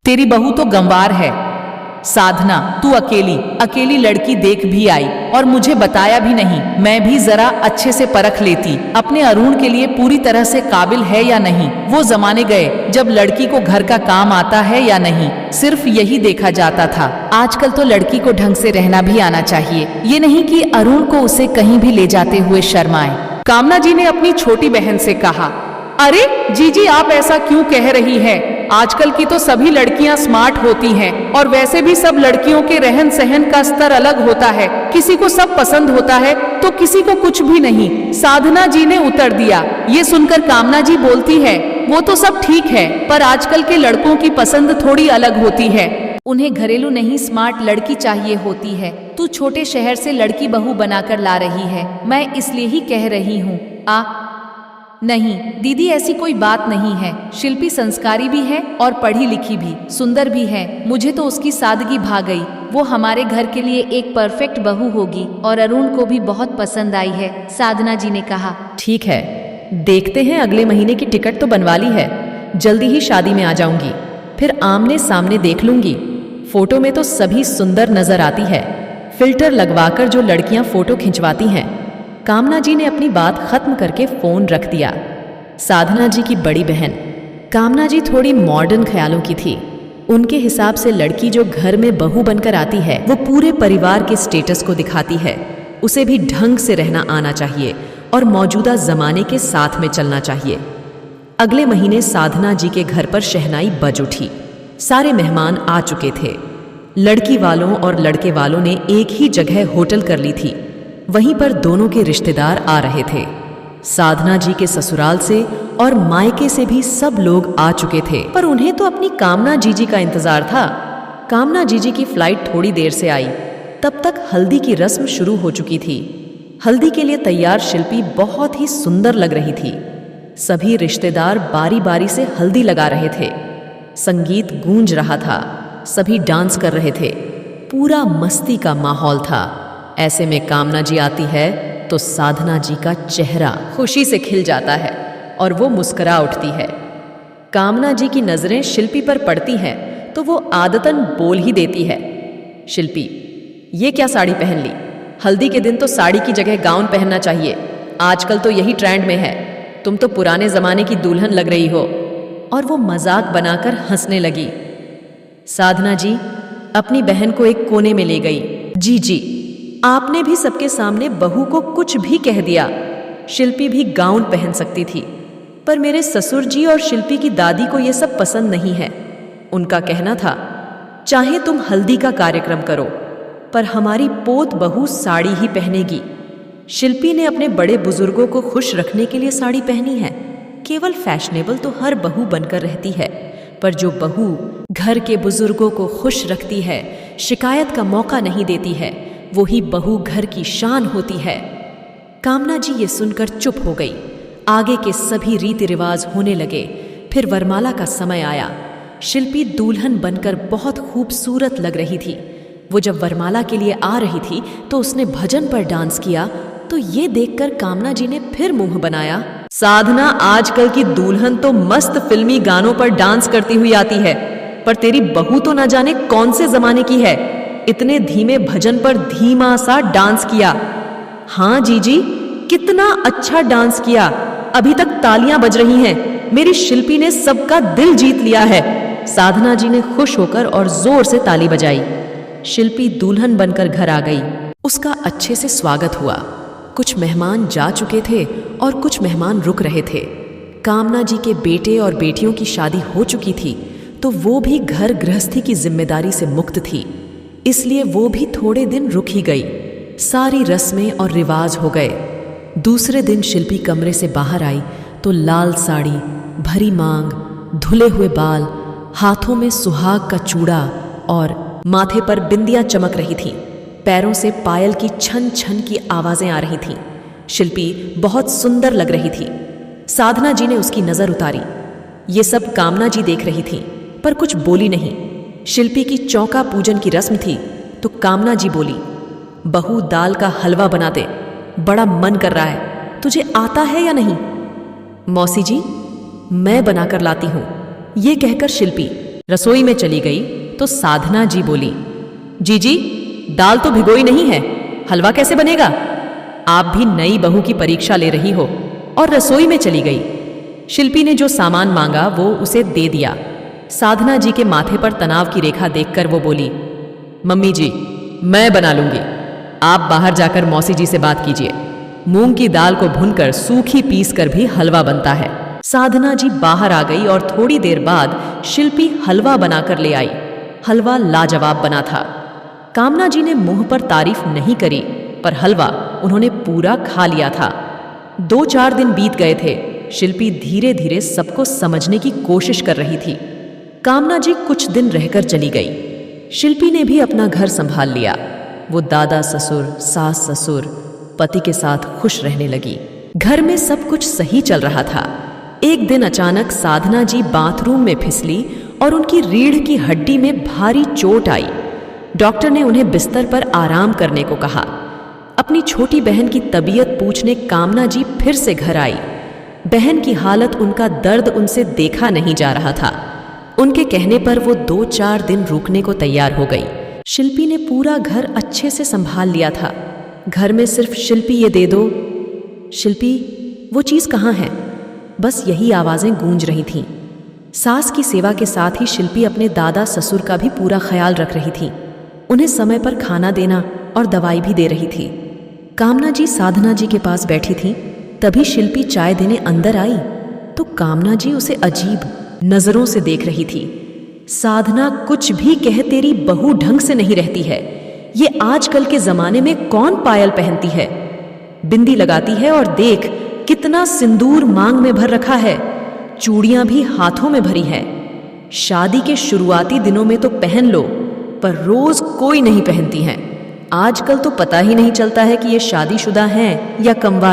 तेरी बहू तो गंवार है। साधना, तू अकेली अकेली लड़की देख भी आई और मुझे बताया भी नहीं। मैं भी जरा अच्छे से परख लेती अपने अरुण के लिए पूरी तरह से काबिल है या नहीं। वो जमाने गए जब लड़की को घर का काम आता है या नहीं, सिर्फ यही देखा जाता था। आजकल तो लड़की को ढंग से रहना भी आना चाहिए, ये नहीं कि अरुण को उसे कहीं भी ले जाते हुए शर्माए। कामना जी ने अपनी छोटी बहन से कहा, अरे जीजी, आप ऐसा क्यों कह रही हैं? आजकल की तो सभी लड़कियां स्मार्ट होती हैं और वैसे भी सब लड़कियों के रहन सहन का स्तर अलग होता है। किसी को सब पसंद होता है तो किसी को कुछ भी नहीं। साधना जी ने उत्तर दिया। ये सुनकर कामना जी बोलती है, वो तो सब ठीक है, पर आजकल के लड़कों की पसंद थोड़ी अलग होती है। उन्हें घरेलू नहीं स्मार्ट लड़की चाहिए होती है। तू छोटे शहर से लड़की बहू बनाकर ला रही है, मैं इसलिए ही कह रही हूँ। नहीं दीदी, ऐसी कोई बात नहीं है। शिल्पी संस्कारी भी है और पढ़ी लिखी भी, सुंदर भी है। मुझे तो उसकी सादगी भा गई। वो हमारे घर के लिए एक परफेक्ट बहू होगी और अरुण को भी बहुत पसंद आई है, साधना जी ने कहा। ठीक है, देखते हैं। अगले महीने की टिकट तो बनवा ली है, जल्दी ही शादी में आ जाऊंगी, फिर आमने सामने देख लूंगी। फोटो में तो सभी सुंदर नजर आती है। फिल्टर लगवाकर जो लड़कियां फोटो खिंचवाती हैं। कामना जी ने अपनी बात खत्म करके फोन रख दिया। साधना जी की बड़ी बहन कामना जी थोड़ी मॉडर्न ख्यालों की थी। उनके हिसाब से लड़की जो घर में बहू बनकर आती है वो पूरे परिवार के स्टेटस को दिखाती है। उसे भी ढंग से रहना आना चाहिए और मौजूदा जमाने के साथ में चलना चाहिए। अगले महीने साधना जी के घर पर शहनाई बज उठी। सारे मेहमान आ चुके थे। लड़की वालों और लड़के वालों ने एक ही जगह होटल कर ली थी। वहीं पर दोनों के रिश्तेदार आ रहे थे। साधना जी के ससुराल से और मायके से भी सब लोग आ चुके थे, पर उन्हें तो अपनी कामना जीजी का इंतजार था। कामना जीजी की फ्लाइट थोड़ी देर से आई। तब तक हल्दी की रस्म शुरू हो चुकी थी। हल्दी के लिए तैयार शिल्पी बहुत ही सुंदर लग रही थी। सभी रिश्तेदार बारी बारी से हल्दी लगा रहे थे। संगीत गूंज रहा था, सभी डांस कर रहे थे। पूरा मस्ती का माहौल था। ऐसे में कामना जी आती है तो साधना जी का चेहरा खुशी से खिल जाता है और वो मुस्कुरा उठती है। कामना जी की नजरें शिल्पी पर पड़ती हैं तो वो आदतन बोल ही देती है, शिल्पी, ये क्या साड़ी पहन ली? हल्दी के दिन तो साड़ी की जगह गाउन पहनना चाहिए। आजकल तो यही ट्रेंड में है। तुम तो पुराने जमाने की दुल्हन लग रही हो। और वो मजाक बनाकर हंसने लगी। साधना जी अपनी बहन को एक कोने में ले गई। जी, आपने भी सबके सामने बहू को कुछ भी कह दिया। शिल्पी भी गाउन पहन सकती थी, पर मेरे ससुर जी और शिल्पी की दादी को यह सब पसंद नहीं है। उनका कहना था, चाहे तुम हल्दी का कार्यक्रम करो, पर हमारी पोत बहू साड़ी ही पहनेगी। शिल्पी ने अपने बड़े बुजुर्गों को खुश रखने के लिए साड़ी पहनी है। केवल फैशनेबल तो हर बहू बनकर रहती है, पर जो बहू घर के बुजुर्गों को खुश रखती है, शिकायत का मौका नहीं देती है, वही बहू घर की शान होती है। कामना जी ये सुनकर चुप हो गई। आगे के सभी रीति रिवाज होने लगे। फिर वरमाला का समय आया। शिल्पी दुल्हन बनकर बहुत खूबसूरत लग रही थी। वो जब वरमाला के लिए आ रही थी तो उसने भजन पर डांस किया, तो ये देखकर कामना जी ने फिर मुंह बनाया। साधना, आजकल की दुल्हन तो मस्त फिल्मी गानों पर डांस करती हुई आती है, पर तेरी बहू तो न जाने कौन से जमाने की है। इतने धीमे भजन पर धीमा सा डांस किया। हाँ जीजी, कितना अच्छा डांस किया। अभी तक तालियां बज रही हैं। मेरी शिल्पी ने सबका दिल जीत लिया है। साधना जी ने खुश होकर और जोर से ताली बजाई। शिल्पी दुल्हन बनकर घर आ गई। उसका अच्छे से स्वागत हुआ। कुछ मेहमान जा चुके थे और कुछ मेहमान रुक रहे थे। कामना जी के बेटे और बेटियों की शादी हो चुकी थी, तो वो भी घर गृहस्थी की जिम्मेदारी से मुक्त थी, इसलिए वो भी थोड़े दिन रुक ही गई। सारी रस्में और रिवाज हो गए। दूसरे दिन शिल्पी कमरे से बाहर आई तो लाल साड़ी, भरी मांग, धुले हुए बाल, हाथों में सुहाग का चूड़ा और माथे पर बिंदियां चमक रही थीं। पैरों से पायल की छन छन की आवाजें आ रही थीं। शिल्पी बहुत सुंदर लग रही थी। साधना जी ने उसकी नजर उतारी। ये सब कामना जी देख रही थी, पर कुछ बोली नहीं। शिल्पी की चौका पूजन की रस्म थी, तो कामना जी बोली, बहू दाल का हलवा बना दे, बड़ा मन कर रहा है, तुझे आता है या नहीं? मौसी जी, मैं बनाकर लाती हूं। ये कहकर शिल्पी रसोई में चली गई तो साधना जी बोली, जीजी दाल तो भिगोई नहीं है, हलवा कैसे बनेगा? आप भी नई बहू की परीक्षा ले रही हो। और रसोई में चली गई। शिल्पी ने जो सामान मांगा वो उसे दे दिया। साधना जी के माथे पर तनाव की रेखा देखकर वो बोली, मम्मी जी मैं बना लूंगी, आप बाहर जाकर मौसी जी से बात कीजिए। मूंग की दाल को भूनकर सूखी पीस कर भी हलवा बनता है। साधना जी बाहर आ गई और थोड़ी देर बाद शिल्पी हलवा बनाकर ले आई। हलवा लाजवाब बना था। कामना जी ने मुंह पर तारीफ नहीं करी, पर हलवा उन्होंने पूरा खा लिया था। 2-4 दिन बीत गए थे। शिल्पी धीरे धीरे सबको समझने की कोशिश कर रही थी। कामना जी कुछ दिन रहकर चली गई। शिल्पी ने भी अपना घर संभाल लिया। वो दादा ससुर, सास ससुर, पति के साथ खुश रहने लगी। घर में सब कुछ सही चल रहा था। एक दिन अचानक साधना जी बाथरूम में फिसली और उनकी रीढ़ की हड्डी में भारी चोट आई। डॉक्टर ने उन्हें बिस्तर पर आराम करने को कहा। अपनी छोटी बहन की तबीयत पूछने कामना जी फिर से घर आई। बहन की हालत, उनका दर्द उनसे देखा नहीं जा रहा था। उनके कहने पर वो 2-4 दिन रुकने को तैयार हो गई। शिल्पी ने पूरा घर अच्छे से संभाल लिया था। घर में सिर्फ शिल्पी ये दे दो, शिल्पी वो चीज़ कहाँ है, बस यही आवाज़ें गूंज रही थीं। सास की सेवा के साथ ही शिल्पी अपने दादा ससुर का भी पूरा ख्याल रख रही थी। उन्हें समय पर खाना देना और दवाई भी दे रही थी। कामना जी साधना जी के पास बैठी थी। तभी शिल्पी चाय देने अंदर आई तो कामना जी उसे अजीब नजरों से देख रही थी। साधना कुछ भी कह, तेरी बहू ढंग से नहीं रहती है। ये आजकल के जमाने में कौन पायल पहनती है, बिंदी लगाती है और देख कितना सिंदूर मांग में भर रखा है, चूड़ियां भी हाथों में भरी है। शादी के शुरुआती दिनों में तो पहन लो, पर रोज कोई नहीं पहनती हैं। आजकल तो पता ही नहीं चलता है कि ये शादीशुदा हैं या कंवार।